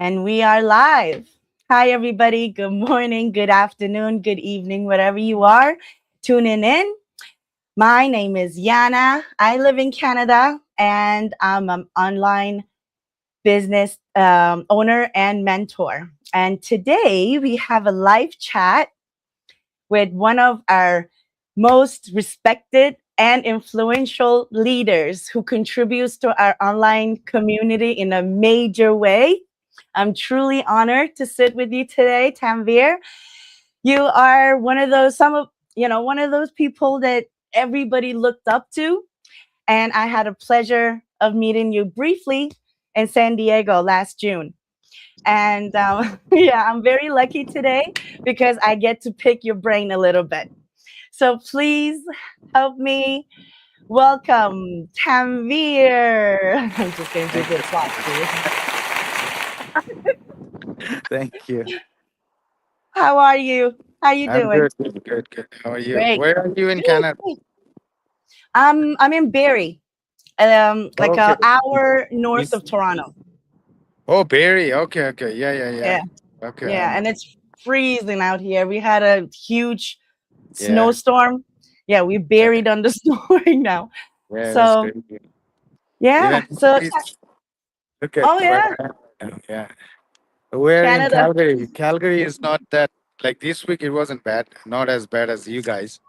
And we are live. Hi, everybody. Good morning, good afternoon, good evening, wherever you are tuning in. My name is Yana. I live in Canada and I'm an online business owner and mentor. And today we have a live chat with one of our most respected and influential leaders who contributes to our online community in a major way. I'm truly honored to sit with you today, Tanvir. You are one of those one of those people that everybody looked up to, and I had a pleasure of meeting you briefly in San Diego last June. And yeah, I'm very lucky today because I get to pick your brain a little bit. So please help me welcome Tanvir. I'm just going to do Thank this slot for you. thank you. How are you? How you I'm doing? good, good, good, good. How are you? Great. Where are you in Good, Canada? great. I'm in Barrie, like Okay. an hour north East. of Toronto. Oh, Barry. Okay, okay. Yeah, yeah, yeah. Yeah, Okay, I yeah, know. and it's freezing out here. We had a huge Yeah, snowstorm. Yeah, we yeah, buried under snow right now. yeah. That's So great. yeah, Even so look at oh where yeah, I am right now. Yeah, we're in Canada. Calgary. Calgary is not that like this week. It wasn't bad. Not as bad as you guys.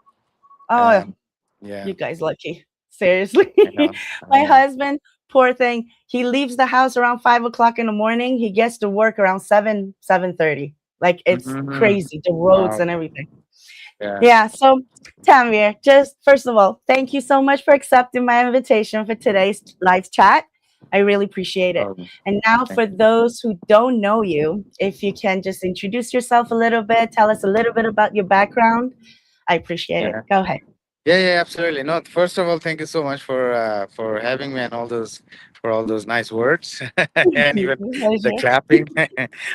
Oh, Um, yeah, you guys lucky. Seriously. I know. I My know. husband, poor thing, he leaves the house around 5 o'clock in the morning. He gets to work around 7:30. Like it's Mhm. crazy, the roads Wow. and everything. Yeah. Yeah. So Tanvir, just first of all, thank you so much for accepting my invitation for today's live chat. I really appreciate it. Um, And now thank for you. those who don't know you, if you can just introduce yourself a little bit, tell us a little bit about your background. I appreciate it. Yeah. Go ahead. Yeah, yeah, absolutely. No, first of all, thank you so much for having me and all those nice words and even the Pleasure. clapping.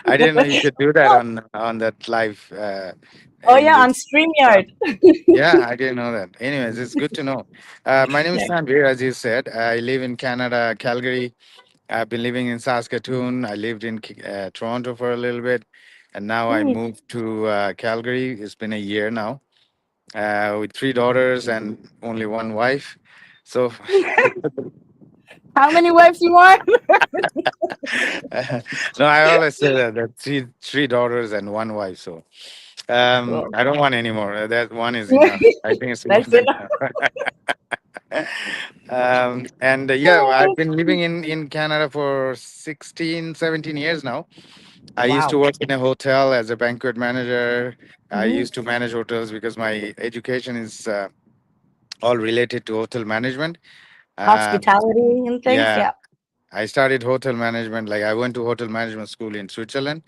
I didn't know you could do that on that live Oh in yeah, on this. StreamYard. Yeah, I didn't know that. Anyways, it's good to know. My name is Yeah. Tanvir, as you said. I live in Canada, Calgary. I've been living in Saskatoon. I lived in Toronto for a little bit, and now I Mm. moved to Calgary. It's been a year now with three daughters and only one wife. So, How many wives you want? no, I always say that three daughters and one wife. So, Well, I don't want any more. That one is enough. I think it's more that's it. than enough. And yeah, I've been living in Canada for 16, 17 years now. I used to Wow. work in a hotel as a banquet manager. I Hmm. used to manage hotels because my education is all related to hotel management. Uh, Hospitality and things. yeah, Yeah. I started hotel management. Like I went to hotel management school in Switzerland,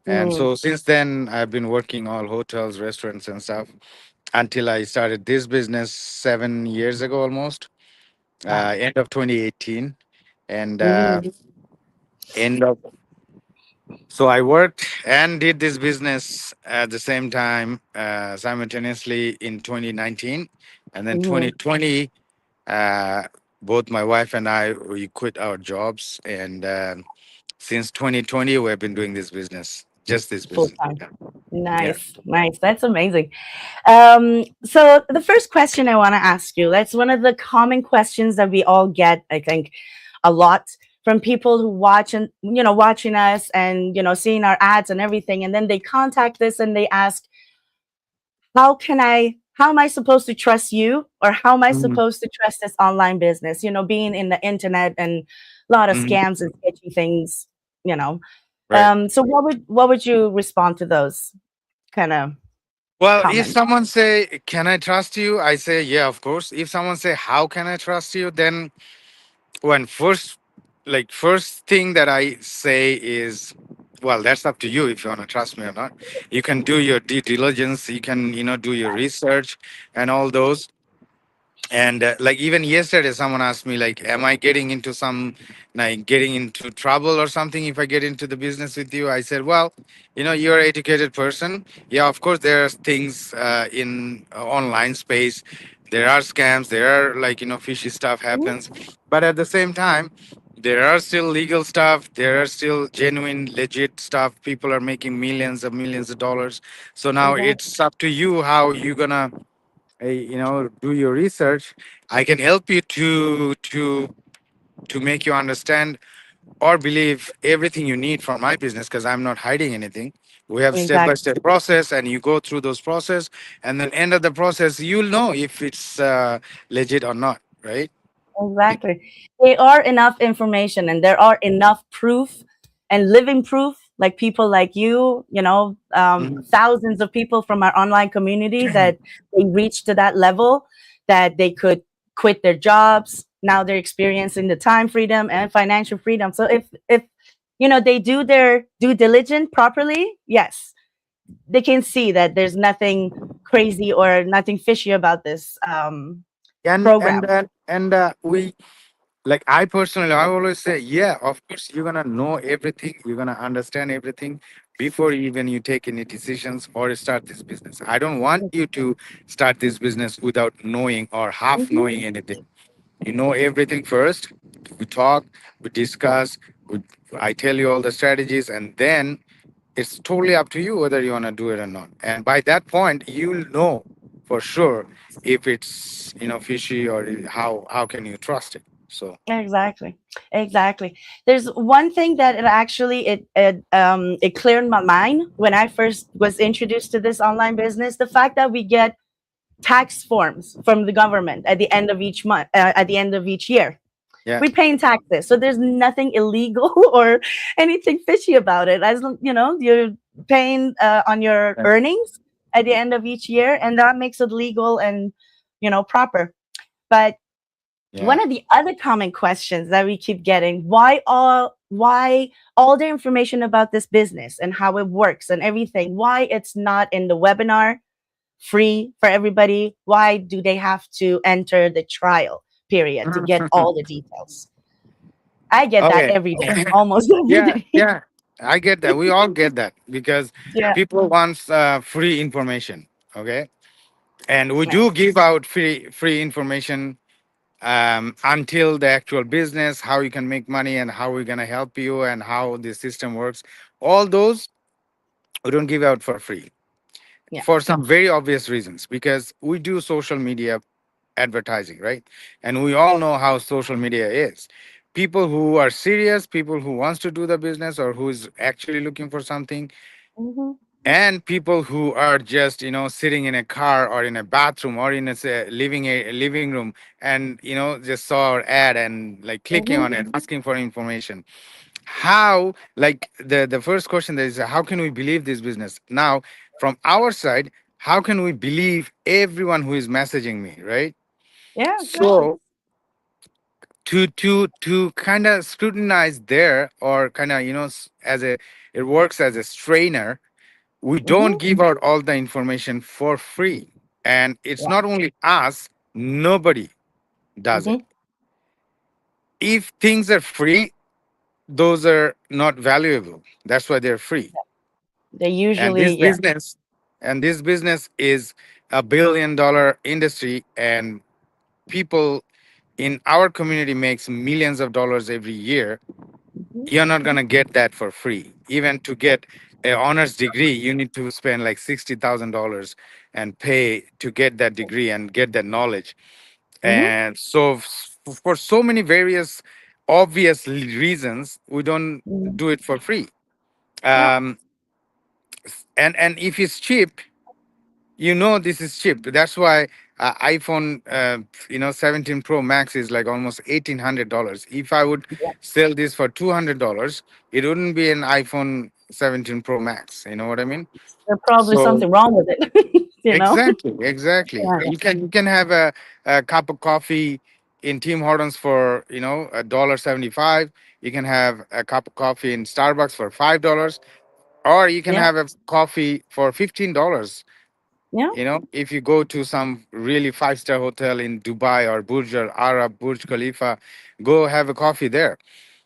and Mm. so since then I've been working all hotels, restaurants, and stuff until I started this business 7 years ago, almost Wow. end of 2018, and Mm. end of so I worked and did this business at the same time simultaneously in 2019, and then Hmm. 2020. Uh, Both my wife and I we quit our jobs, and since 2020 we've been doing this business, just this Full business. time. Yeah. Nice. Nice. That's amazing. So the first question I want to ask you, that's one of the common questions that we all get, I think, a lot from people who watch and watching us and seeing our ads and everything. And then they contact us and they ask, how am I supposed to trust you? Or how am I Mhm. supposed to trust this online business? Being in the internet and a lot of Mhm. scams and sketchy things, you know. Right. So what would you respond to those kind of Well, if comments? someone say, "Can I trust you?" I say, "Yeah, of course." If someone say, "How can I trust you?" Then when first thing that I say is, well, that's up to you if you want to trust me or not. You can do your due diligence. You can do your research and all those. And like even yesterday someone asked me like, am I getting into some like getting into trouble or something if I get into the business with you? I said, well, you're an educated person. Yeah, of course there are things in online space. There are scams, there are like fishy stuff Mhm. happens, but at the same time, There are still legal stuff. There are still genuine, legit stuff. People are making millions of dollars. So now Exactly. it's up to you how you gonna, do your research. I can help you to make you understand or believe everything you need for my business because I'm not hiding anything. We have step by Exactly. step process, and you go through those process, and then end of the process, you'll know if it's legit or not, right? Exactly. There are enough information and there are enough proof and living proof, like people like you know, Mhm. thousands of people from our online community that they reached to that level that they could quit their jobs. Now they're experiencing the time freedom and financial freedom. So if you know they do their due diligence properly, yes, they can see that there's nothing crazy or nothing fishy about this and and program. uh, and we like I personally, I always say, yeah, of course you're gonna know everything, you're gonna understand everything before even you take any decisions or start this business. I don't want you to start this business without knowing or half Mhm. knowing anything. You know everything first. We talk, we discuss, we, I tell you all the strategies, and then it's totally up to you whether you want to do it or not. And by that point, you'll know for sure if it's fishy or how can you trust it. So Exactly. Exactly. There's one thing that it cleared my mind when I first was introduced to this online business. The fact that we get tax forms from the government at the end of each month, at the end of each year. yeah, We're paying taxes, so there's nothing illegal or anything fishy about it. As you know, you're paying on your yeah, earnings at the end of each year, and that makes it legal and proper. But yeah. one of the other common questions that we keep getting, why all the information about this business and how it works and everything, why it's not in the webinar free for everybody? Why do they have to enter the trial period to get all the details? I get that Okay. every day, almost every Yeah, day. yeah. I get that. We all get that because Yeah. people want free information. Okay, and we Yeah. do give out free information until the actual business, how you can make money and how we're going to help you and how the system works. All those we don't give out for free Yeah. for some very obvious reasons because we do social media advertising, right? And we all know how social media is. People who are serious, people who wants to do the business or who is actually looking for something, Hmm. and people who are just sitting in a car or in a bathroom or in a living room and just saw our ad and like clicking Hmm. on it asking for information. How, like, the first question there is, how can we believe this business now from our side? How can we believe everyone who is messaging me, right? Yeah. Exactly. So to kind of scrutinize there or kind of as a, it works as a strainer. We don't Hmm. give out all the information for free, and it's Yeah. not only us, nobody does it. Hmm. If things are free, those are not valuable, that's why they're free. They and usually, this yeah. business and this business is $1 billion industry, and people in our community makes millions of dollars every year. Hmm. You're not going to get that for free. Even to get an honors degree, you need to spend like $60,000 and pay to get that degree and get that knowledge. Hmm. And so, for so many various obvious reasons, we don't Hmm. do it for free. Yeah. Um, and if it's cheap, this is cheap. That's why iPhone, 17 Pro Max is like almost $1,800. If I would Yeah. sell this for $200, it wouldn't be an iPhone 17 Pro Max. You know what I mean? There's probably So something wrong with it. exactly. Yeah. You can have a cup of coffee in Tim Hortons for $1.75. You can have a cup of coffee in Starbucks for $5, or you can Yeah. have a coffee for $15. Yeah. If you go to some really five-star hotel in Dubai or Burj Al Arab, Burj Khalifa, go have a coffee there.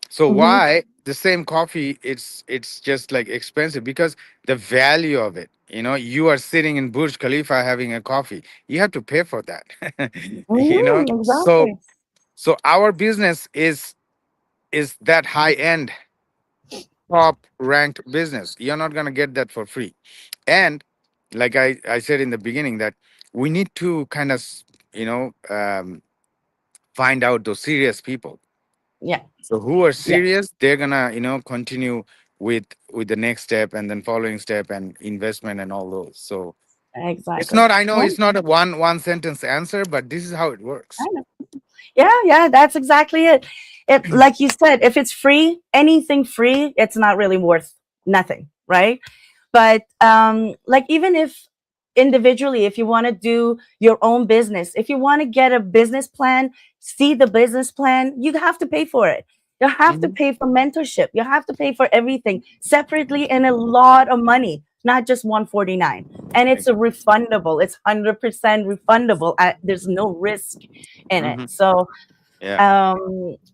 So Hmm. why the same coffee? It's just like expensive because the value of it. You are sitting in Burj Khalifa having a coffee. You have to pay for that. Hmm. So Exactly. so our business is is that high end, top ranked business. You're not going to get that for free. And like I said in the beginning, that we need to kind of, you know, find out those serious people. Yeah. So who are Yeah. serious, they're gonna, continue with the next step and then following step and investment and all those. So it's Exactly. not, I know Yeah. it's not a one sentence answer, but this is how it I works. know. Yeah, yeah, that's exactly it. It, like you said, if it's free, anything free, it's not really worth nothing, right? But like even if individually, if you want to do your own business, if you want to get a business plan, see the business plan, you have to pay for it. You have to Mhm. pay for mentorship. You have to pay for everything separately and a lot of money, not just 149. And it's a refundable. It's 100% refundable. There's no risk in it. Mhm. So Yeah.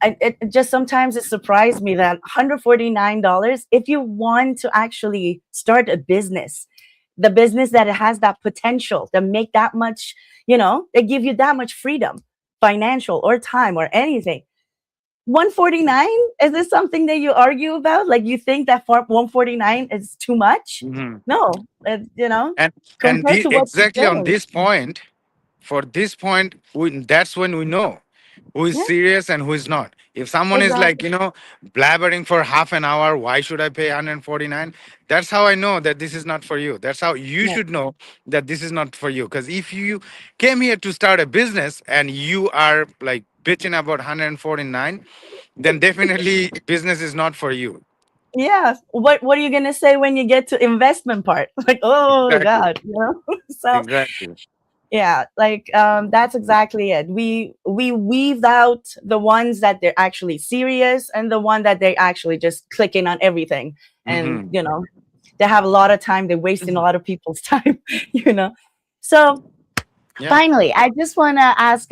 it just sometimes it surprised me that $149, if you want to actually start a business, the business that it has that potential to make that much, they give you that much freedom, financial or time or anything. 149, is this something that you argue about? Like you think that for 149 is too much? Mhm. No, And compared to what you're exactly on getting. this point, for this point, that's when we know who is Yeah, serious and who is not. If someone is like, exactly. blabbering for half an hour, why should I pay 149? That's how I know that this is not for you. That's how you Yeah. should know that this is not for you. Because if you came here to start a business and you are like bitching about 149, then definitely business is not for you. Yeah. What are you gonna say when you get to investment part? Like, oh Exactly. God, So Exactly. yeah, like that's exactly it. We weaved out the ones that they're actually serious and the one that they actually just clicking on everything. And Hmm. they have a lot of time, they're wasting a lot of people's time, you know. So Yeah. finally, I just want to ask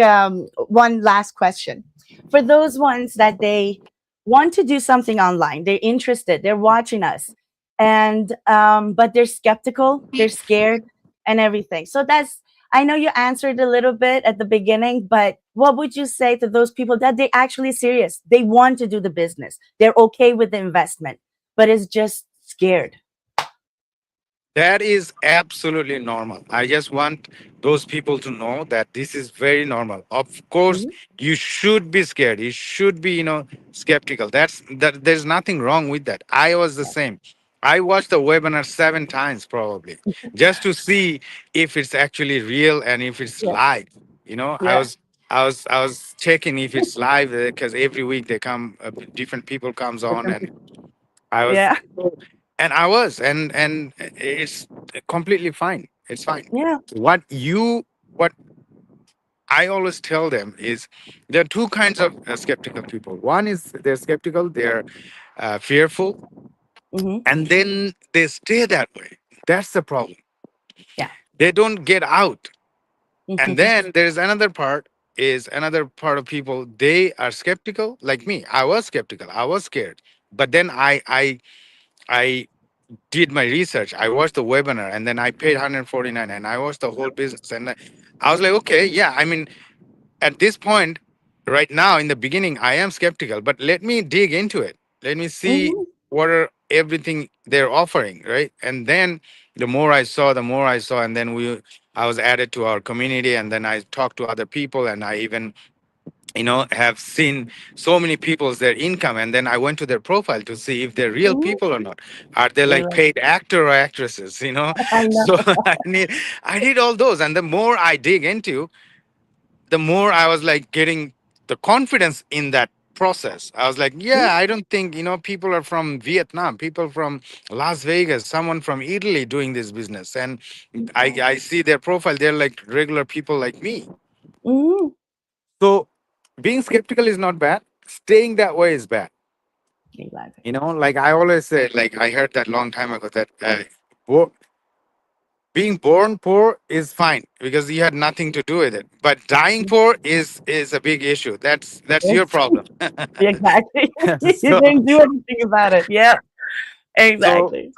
one last question. For those ones that they want to do something online, they're interested, they're watching us, and but they're skeptical, they're scared, and everything. So that's, I know you answered a little bit at the beginning, but what would you say to those people that they actually serious? They want to do the business, they're okay with the investment, but it's just scared. That is absolutely normal. I just want those people to know that this is very normal. Of course, Mhm. you should be scared. You should be, skeptical. That. There's nothing wrong with that. I was the same. I watched the webinar 7 times probably just to see if it's actually real and if it's Yeah, live. yeah, I was checking if it's live because every week they come, different people comes on, different and people. I was, Yeah, and I was, and it's completely fine. It's fine. yeah. What I always tell them is there are two kinds of skeptical people. One is they're skeptical, they're fearful, Hmm. and then they stay that way. That's the problem. Yeah. They don't get out. And Hmm. then there's another part of people. They are skeptical, like me. I was skeptical. I was scared, but then I did my research. I watched the webinar and then I paid 149 and I watched the whole business. And I was like, okay, yeah. I mean, at this point, right now, in the beginning, I am skeptical, but let me dig into it. Let me see Hmm. what are everything they're offering, right? And then the more I saw, and then I was added to our community, and then I talked to other people, and I even have seen so many people's their income, and then I went to their profile to see if they're real Hmm. people or not. Are they like Right. paid actor or actresses, I know. so I need all those, and the more I dig into, the more I was like getting the confidence in that process. I was like, Mhm. yeah, I don't think, people are from Vietnam, people from Las Vegas, someone from Italy doing this business, and I see their profile, they're like regular people like me. Mhm. So being skeptical is not bad. Staying that way is bad. Exactly. Like I always say, like I heard that long time ago that bo- being born poor is fine because you had nothing to do with it. But dying poor is a big issue. That's your Yes, problem. exactly. You so didn't do anything about it. Yeah, so exactly.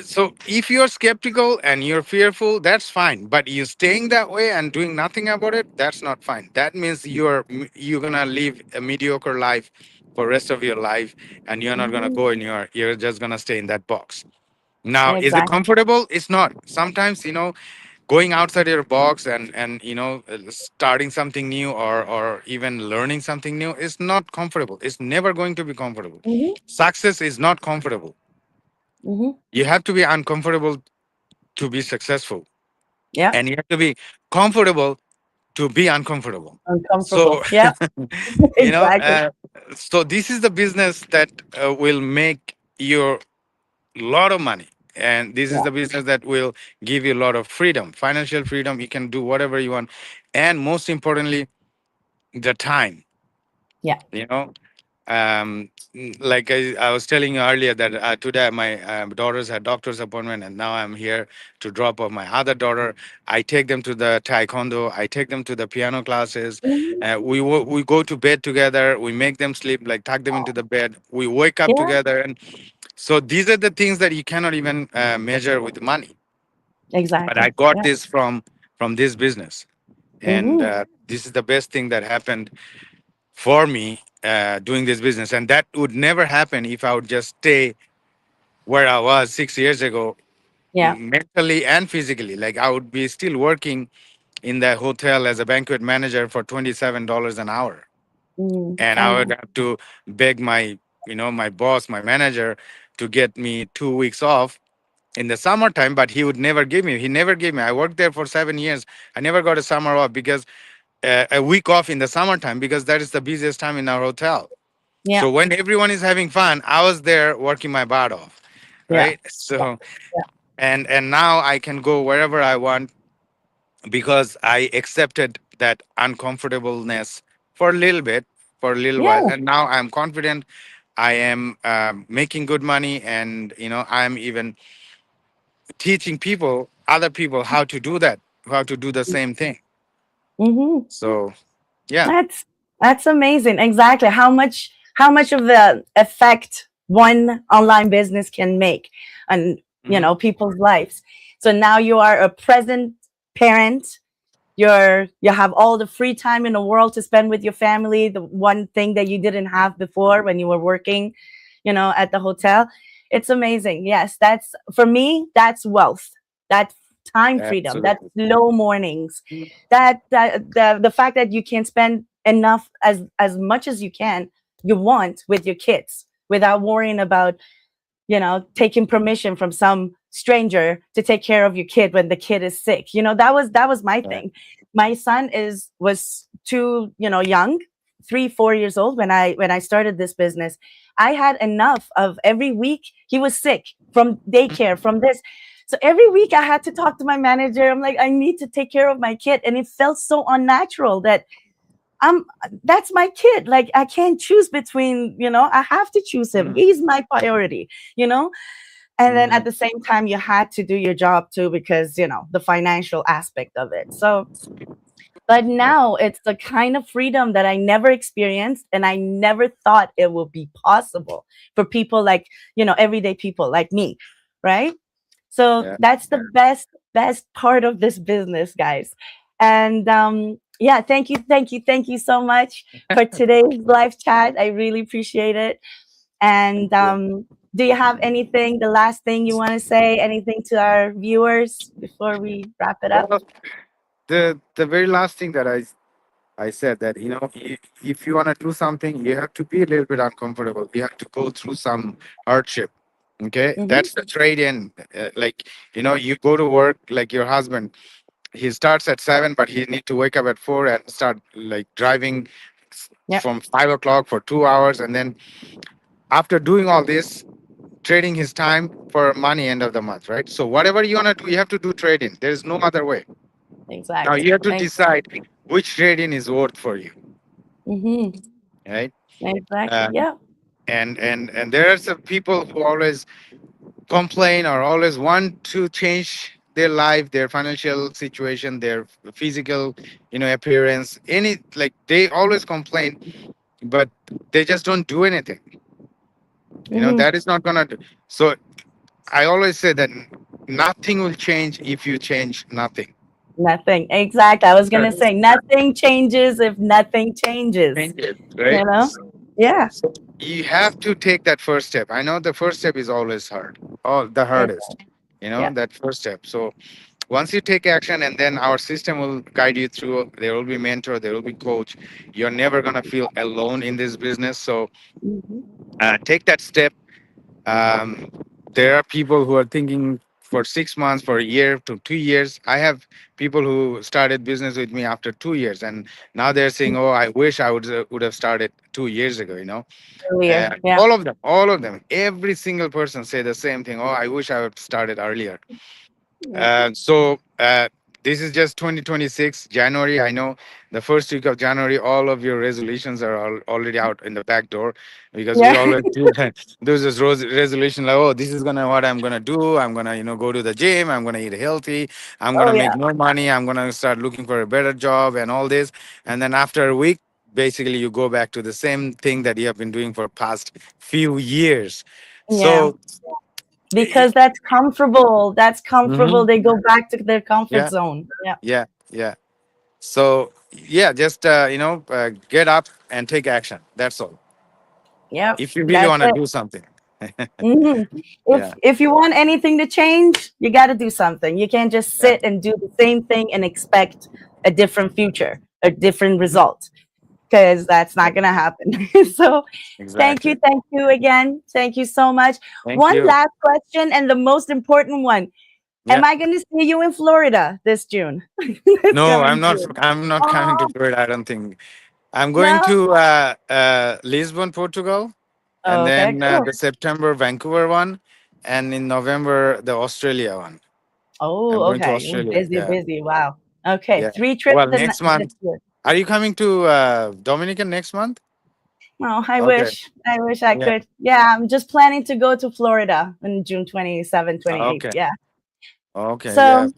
so if you're skeptical and you're fearful, that's fine. But you staying that way and doing nothing about it, that's not fine. That means you're gonna live a mediocre life for rest of your life, and you're not gonna Hmm. go in your. You're just gonna stay in that box. Now, is it Exactly. comfortable? It's not. Sometimes, going outside your box and starting something new, or even learning something new is not comfortable. It's never going to be comfortable. Hmm. Success is not comfortable. Hmm. You have to be uncomfortable to be successful, Yeah. and you have to be comfortable to be uncomfortable. So, Uncomfortable. Yeah. you know Exactly. uh, so this is the business that will make you a lot of money, and this is Yeah. the business that will give you a lot of freedom, financial freedom. You can do whatever you want, and most importantly, the time. Yeah. you know like I was telling you earlier that today my daughters had doctor's appointment, and now I'm here to drop off my other daughter. I take them to the taekwondo, I take them to the piano classes. Hmm. We go to bed together, we make them sleep, like tuck them into the bed, we wake up Yeah. together. And so these are the things that you cannot even measure with money. But I Exactly. got Yeah. this from this business, and Hmm. this is the best thing that happened for me doing this business. And that would never happen if I would just stay where I was 6 years ago, Yeah. mentally and physically. Like, I would be still working in that hotel as a banquet manager for $27 an hour, Mm. and I I would know. have to beg my boss, my manager, to get me 2 weeks off in the summertime. But he never gave me. I worked there for 7 years. I never got a summer off, because a week off in the summertime, because that is the busiest time in our hotel. Yeah. So when everyone is having fun, I was there working my butt off, Yeah. right? So, and now I can go wherever I want, because I accepted that uncomfortableness for a little bit, for a little while, Yeah. and now I'm confident. I am making good money, and I'm even teaching other people, how to do that, how to do the same thing. Hmm. So, yeah. That's amazing. Exactly. How much of the effect one online business can make on Hmm. people's lives. So now you are a present parent. You have all the free time in the world to spend with your family, the one thing that you didn't have before when you were working at the hotel. It's amazing. Yes, that's for me, that's wealth. That's time freedom. That's Absolutely. slow mornings. The fact that you can spend enough, as much as you want with your kids without worrying about taking permission from some stranger to take care of your kid when the kid is sick. That was my Yeah. thing. My son was too young, 3 4 years old when I started this business. I had enough of every week he was sick from daycare, from this. So every week I had to talk to my manager. I'm like, I need to take care of my kid, and it felt so unnatural that I'm that's my kid. Like, I can't choose between, I have to choose him. Mhm. He's my priority, you know? And then at Mhm. the same time, you had to do your job too, because, the financial aspect of it. So, but Yeah. now it's the kind of freedom that I never experienced, and I never thought it would be possible for people like, everyday people like me, right? So Yeah. that's the best part of this business, guys. And yeah, thank you so much for today's live chat. I really appreciate it. Thank And you. do you have anything, the last thing you want to say, anything to our viewers before we wrap it up? Well, the very last thing that I said, that if you want to do something, you have to be a little bit uncomfortable. You have to go through some hardship. Okay, Hmm. that's the trade in. Like, you go to work, like your husband. He starts at 7, but he need to wake up at 4 and start, like, driving Yeah, from 5 o'clock for 2 hours, and then after doing all this, trading his time for money end of the month, right? So whatever you want to do, you have to do trading. There is no other way. Now exactly. you have to decide which trading is worth for you, Mm-hmm. right? Exactly. Uh, Yeah. and there are some people who always complain, or always want to change their life, their financial situation, their physical, appearance. Like, they always complain, but they just don't do anything. Mm-hmm. That is not gonna do. So I always say that nothing will change if you change nothing. Nothing. Exactly. I was gonna Right. say nothing changes if nothing changes. Change it, You right? know? Yeah. you have to take that first step. I know the first step is always hard, oh, the It, hardest, yeah. that first step. So once you take action, and then our system will guide you through. There will be mentor, there will be coach. You're never going to feel alone in this business. So Mhm. take that step. um, there are people who are thinking for 6 months, for a year to 2 years. I have people who started business with me after 2 years, and now they're saying, oh, I wish I would have started 2 years ago, Earlier. Yeah. all of them, every single person say the same thing. Oh, I wish I would started earlier. Yeah. So this is just 2026 January. I know the first week of January, all of your resolutions are already out in the back door, because we Yeah. always do that. There's this resolution like, oh, this is gonna what I'm gonna do. I'm gonna go to the gym. I'm gonna eat healthy. I'm Oh gonna yeah. make more money. I'm gonna start looking for a better job and all this. And then after a week, basically you go back to the same thing that you have been doing for past few years. Yeah. So. Because that's comfortable. That's comfortable. Mhm. They go back to their comfort Yeah, zone. Yeah. yeah, yeah. So yeah, just get up and take action. That's all. Yep. If you really That's want to it. do something. Hmm. If Yeah, if you want anything to change, you got to do something. You can't just yeah, sit and do the same thing and expect a different future, a different result, because that's yeah, not going to happen. So, exactly. thank you again. Thank you so much. Thank One you. last question, and the most important one: am Yeah. I going to see you in Florida this June? This No, coming I'm not. June? I'm not coming to Oh Florida. I don't think. I'm going no. to Lisbon, Portugal, and Oh, okay, then cool. the September Vancouver one, and in November the Australia one. I'm Oh, going to okay. You're Australia. busy, Yeah, busy. Wow. Okay, yeah. 3 trips Well, in next this month. year. Are you coming to Dominican next month? Oh, I Okay. wish. I wish I Yeah. could. Yeah, I'm just planning to go to Florida on June 27th, 28th. Okay. Yeah. Okay. Yeah. So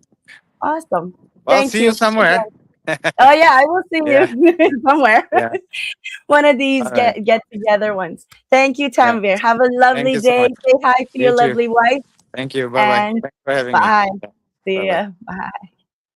awesome. Well, Thank see you you somewhere. again. Oh yeah, I will see Yeah. you somewhere. Yeah. One of All these right. get together ones. Thank you, Yeah. Tanvir. Have a Thank lovely you so day. much. Say hi to You your too. lovely wife Thank you. Bye bye. and Thanks for having me. bye. Bye See bye. ya. Bye.